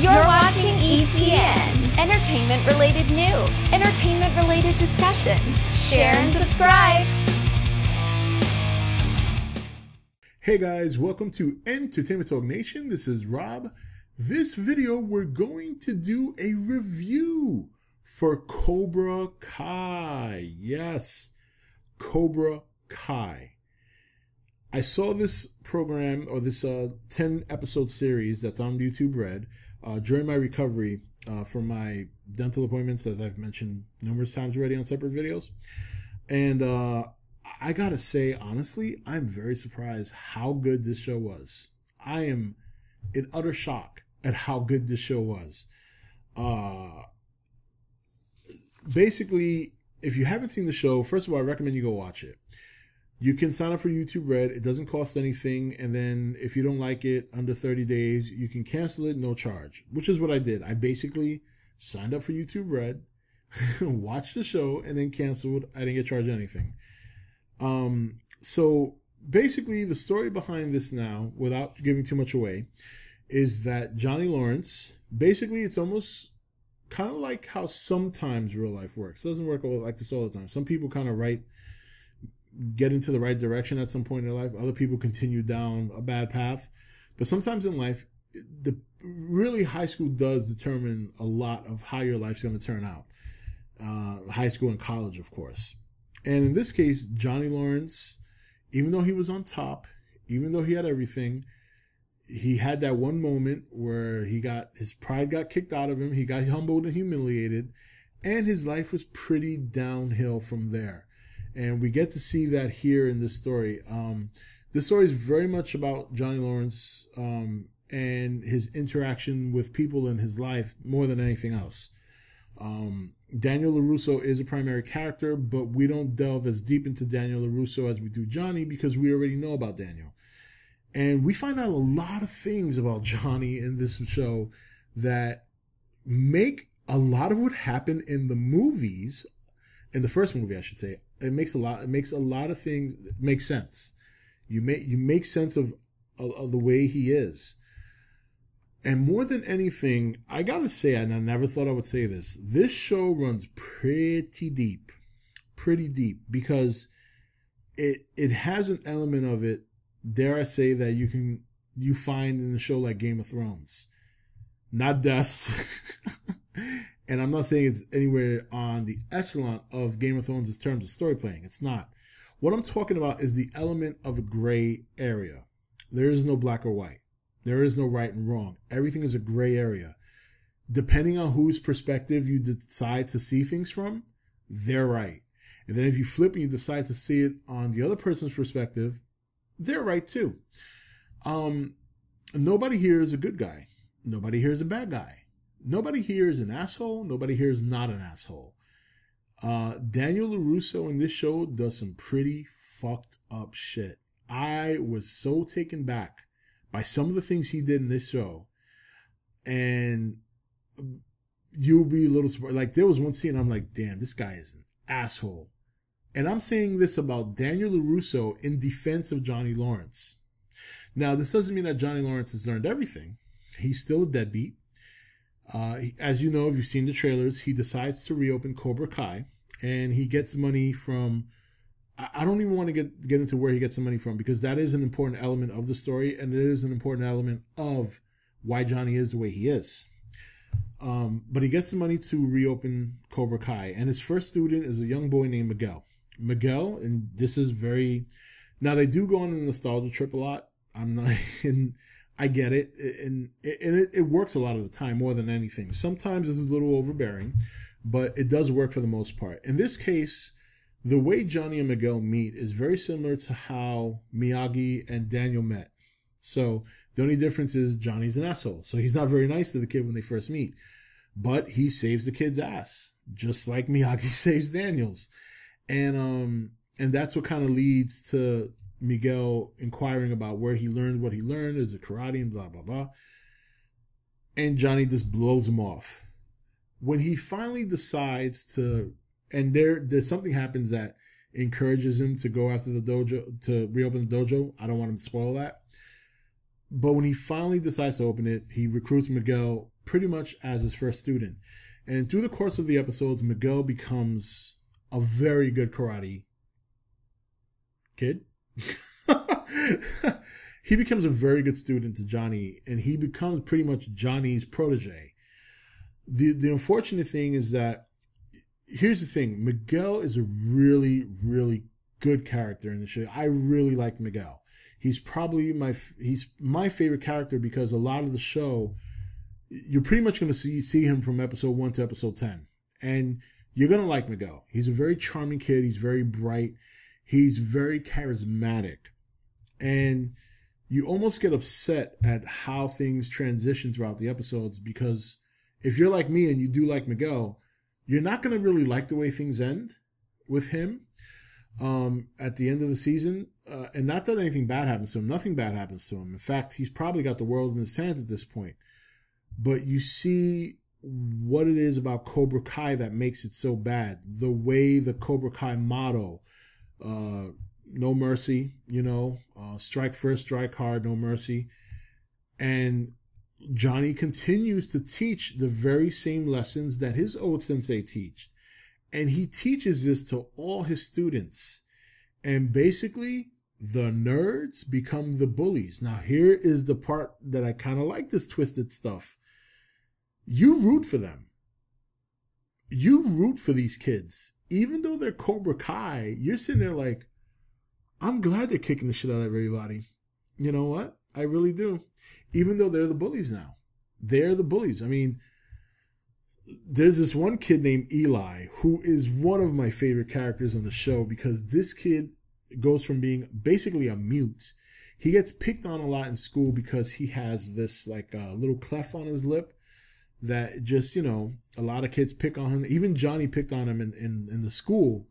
You're watching E.T.N. Entertainment-related new, entertainment-related discussion. Share and subscribe. Hey guys, welcome to Entertainment Talk Nation. This is Rob. This video, we're going to do a review for Cobra Kai. Yes, Cobra Kai. I saw this program, or this 10-episode series that's on YouTube Red during my recovery from my dental appointments, as I've mentioned numerous times already on separate videos. And I gotta say, honestly, I'm very surprised how good this show was. I am in utter shock at how good this show was. Basically, if you haven't seen the show, first of all, I recommend you go watch it. You can sign up for YouTube Red. It doesn't cost anything. And then if you don't like it under 30 days, you can cancel it, no charge, which is what I did. I basically signed up for YouTube Red, watched the show, and then canceled. I didn't get charged anything. So basically the story behind this now, without giving too much away, is that Johnny Lawrence, basically it's almost kind of like how sometimes real life works. It doesn't work like this all the time. Some people kind of get into the right direction at some point in their life. Other people continue down a bad path. But sometimes in life, really high school does determine a lot of how your life's going to turn out. High school and college, of course. And in this case, Johnny Lawrence, even though he was on top, even though he had everything, he had that one moment where his pride got kicked out of him. He got humbled and humiliated, and his life was pretty downhill from there. And we get to see that here in this story. This story is very much about Johnny Lawrence and his interaction with people in his life more than anything else. Daniel Larusso is a primary character, but we don't delve as deep into Daniel Larusso as we do Johnny because we already know about Daniel. And we find out a lot of things about Johnny in this show that make a lot of what happened in the movies, in the first movie, I should say. It makes a lot of things make sense. You make sense of the way he is. And more than anything, I gotta say, and I never thought I would say this show runs pretty deep, because it has an element of it, dare I say, that you find in a show like Game of Thrones. Not deaths. And I'm not saying it's anywhere on the echelon of Game of Thrones in terms of story playing. It's not. What I'm talking about is the element of a gray area. There is no black or white. There is no right and wrong. Everything is a gray area. Depending on whose perspective you decide to see things from, they're right. And then if you flip and you decide to see it on the other person's perspective, they're right too. Nobody here is a good guy. Nobody here is a bad guy. Nobody here is an asshole. Nobody here is not an asshole. Daniel Larusso in this show does some pretty fucked up shit. I was so taken back by some of the things he did in this show. And you'll be a little surprised. Like, there was one scene I'm like, damn, this guy is an asshole. And I'm saying this about Daniel Larusso in defense of Johnny Lawrence. Now, this doesn't mean that Johnny Lawrence has learned everything. He's still a deadbeat. As you know, if you've seen the trailers, he decides to reopen Cobra Kai, and he gets money from, I don't even want to get into where he gets the money from, because that is an important element of the story, and it is an important element of why Johnny is the way he is. But he gets the money to reopen Cobra Kai, and his first student is a young boy named Miguel. Miguel, and this is very, now they do go on a nostalgia trip a lot. I'm not in. I get it, and it works a lot of the time more than anything. Sometimes it's a little overbearing, but it does work for the most part. In this case, the way Johnny and Miguel meet is very similar to how Miyagi and Daniel met. So the only difference is Johnny's an asshole. So he's not very nice to the kid when they first meet, but he saves the kid's ass, just like Miyagi saves Daniel's. And that's what kind of leads to Miguel inquiring about where he learned what he learned, is it karate and blah, blah, blah. And Johnny just blows him off. When he finally decides to, and there's something happens that encourages him to go after the dojo, to reopen the dojo. I don't want him to spoil that. But when he finally decides to open it, he recruits Miguel pretty much as his first student. And through the course of the episodes, Miguel becomes a very good karate kid. He becomes a very good student to Johnny, and he becomes pretty much Johnny's protege. The unfortunate thing is that, here's the thing, Miguel is a really, really good character in the show. I really like Miguel. He's probably my favorite character because a lot of the show, you're pretty much going to see him from episode 1 to episode 10. And you're going to like Miguel. He's a very charming kid. He's very bright. He's very charismatic. And you almost get upset at how things transition throughout the episodes, because if you're like me and you do like Miguel, you're not going to really like the way things end with him at the end of the season. And not that anything bad happens to him. Nothing bad happens to him. In fact, he's probably got the world in his hands at this point. But you see what it is about Cobra Kai that makes it so bad. The way the Cobra Kai motto, no mercy, strike first, strike hard, no mercy. And Johnny continues to teach the very same lessons that his old sensei teach. And he teaches this to all his students. And basically, the nerds become the bullies. Now, here is the part that I kind of like, this twisted stuff. You root for them. You root for these kids. Even though they're Cobra Kai, you're sitting there like, I'm glad they're kicking the shit out of everybody. You know what? I really do. Even though they're the bullies now. They're the bullies. I mean, there's this one kid named Eli who is one of my favorite characters on the show, because this kid goes from being basically a mute. He gets picked on a lot in school because he has this little cleft on his lip that just, a lot of kids pick on him. Even Johnny picked on him in the school.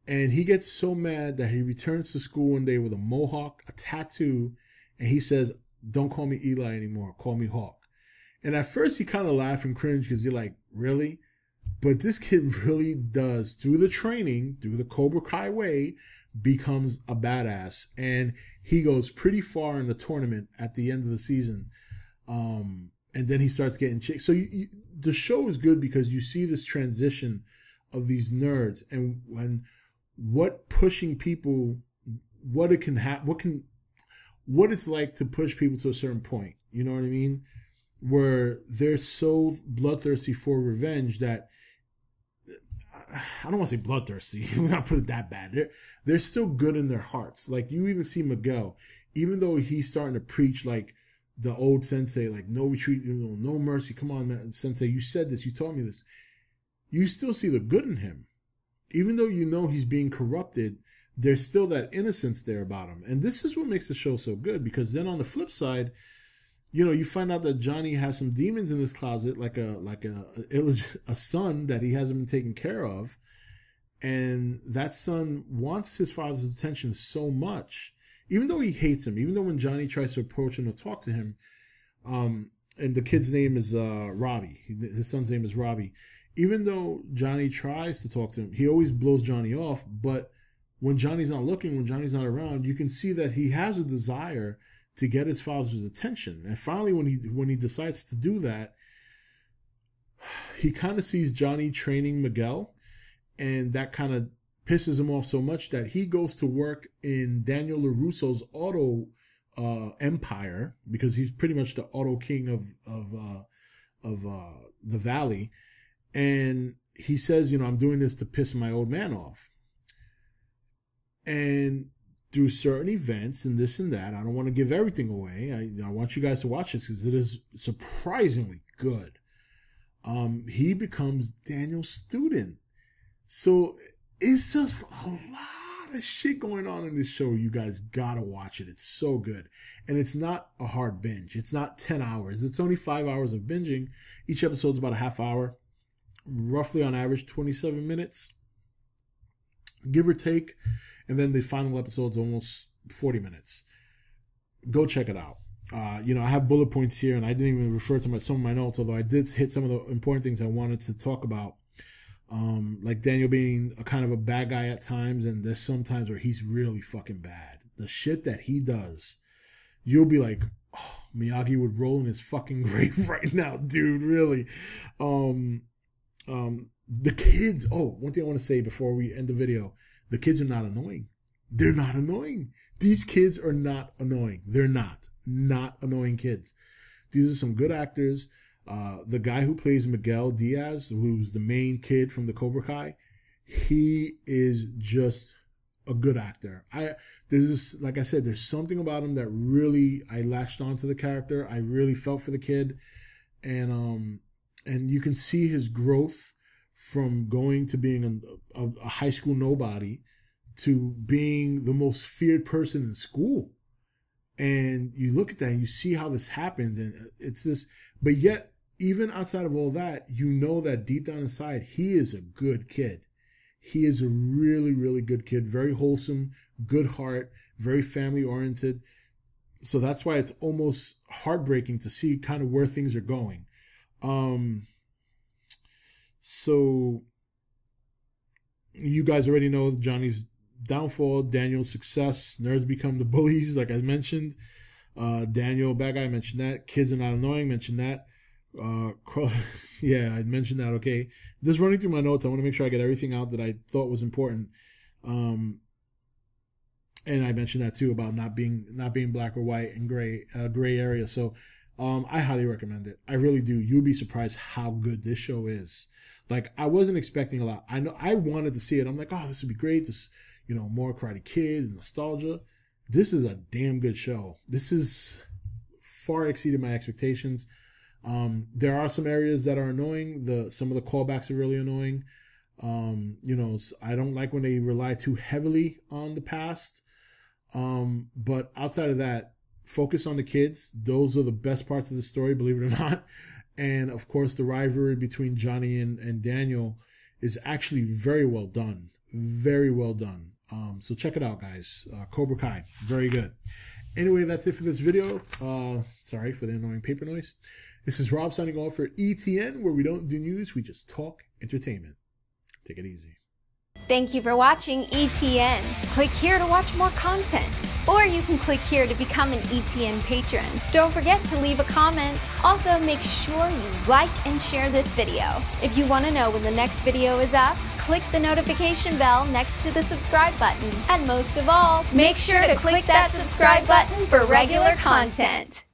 And he gets so mad that he returns to school one day with a mohawk, a tattoo, and he says, "Don't call me Eli anymore. Call me Hawk." And at first he kind of laughed and cringed because you're like, really? But this kid really does, through the training, through the Cobra Kai way, becomes a badass. And he goes pretty far in the tournament at the end of the season. And then he starts getting chicks. So the show is good because you see this transition of these nerds and what pushing people, what it can what it's like to push people to a certain point. You know what I mean? Where they're so bloodthirsty for revenge that, I don't want to say bloodthirsty, I'm not put it that bad. They're still good in their hearts. Like, you even see Miguel, even though he's starting to preach like the old sensei, like no retreat, no mercy. Come on, man, sensei, you said this, you taught me this. You still see the good in him. Even though he's being corrupted, there's still that innocence there about him. And this is what makes the show so good, because then on the flip side, you find out that Johnny has some demons in his closet, like a son that he hasn't been taken care of. And that son wants his father's attention so much, even though he hates him, even though when Johnny tries to approach him to talk to him, and the kid's name is Robbie, his son's name is Robbie. Even though Johnny tries to talk to him, he always blows Johnny off. But when Johnny's not looking, when Johnny's not around, you can see that he has a desire to get his father's attention. And finally, when he decides to do that, he kind of sees Johnny training Miguel, and that kind of pisses him off so much that he goes to work in Daniel Larusso's auto empire, because he's pretty much the auto king of the valley. And he says, I'm doing this to piss my old man off. And through certain events and this and that, I don't want to give everything away. I want you guys to watch this because it is surprisingly good. He becomes Daniel's student. So it's just a lot of shit going on in this show. You guys gotta watch it. It's so good. And it's not a hard binge. It's not 10 hours. It's only 5 hours of binging. Each episode's about a half hour. Roughly on average 27 minutes, give or take. And then the final episode's almost 40 minutes. Go check it out. I have bullet points here, and I didn't even refer to some of my notes, although I did hit some of the important things I wanted to talk about. Like Daniel being a kind of a bad guy at times, and there's some times where he's really fucking bad. The shit that he does, you'll be like, Miyagi would roll in his fucking grave right now, dude. Really. The kids. Oh, one thing I want to say before we end the video: the kids are not annoying. They're not annoying. These kids are not annoying. They're not annoying kids. These are some good actors. The guy who plays Miguel Diaz, who's the main kid from the Cobra Kai, he is just a good actor. Like I said, there's something about him that really I latched onto the character. I really felt for the kid, and you can see his growth from going to being a high school nobody to being the most feared person in school. And you look at that and you see how this happened, and it's this. But yet, even outside of all that, you know that deep down inside, he is a good kid. He is a really, really good kid. Very wholesome, good heart, very family oriented. So that's why it's almost heartbreaking to see kind of where things are going. So you guys already know Johnny's downfall, Daniel's success, nerds become the bullies, like I mentioned. Daniel, bad guy, I mentioned that. Kids are not annoying, mentioned that. Yeah, I mentioned that. Okay, just running through my notes, I want to make sure I get everything out that I thought was important. And I mentioned that too about not being black or white and gray area. So I highly recommend it. I really do. You'll be surprised how good this show is. Like, I wasn't expecting a lot. I know I wanted to see it. I'm like, oh, this would be great. This, more Karate Kid, nostalgia. This is a damn good show. This is far exceeded my expectations. There are some areas that are annoying. Some of the callbacks are really annoying. I don't like when they rely too heavily on the past. But outside of that, focus on the kids. Those are the best parts of the story, believe it or not. And of course, the rivalry between Johnny and Daniel is actually very well done. Very well done. So check it out, guys. Cobra Kai, very good. Anyway, that's it for this video. Sorry for the annoying paper noise. This is Rob signing off for E.T.N, where we don't do news, we just talk entertainment. Take it easy. Thank you for watching E.T.N. Click here to watch more content. Or you can click here to become an E.T.N. patron. Don't forget to leave a comment. Also, make sure you like and share this video. If you want to know when the next video is up, click the notification bell next to the subscribe button. And most of all, make sure to click that subscribe button for regular content.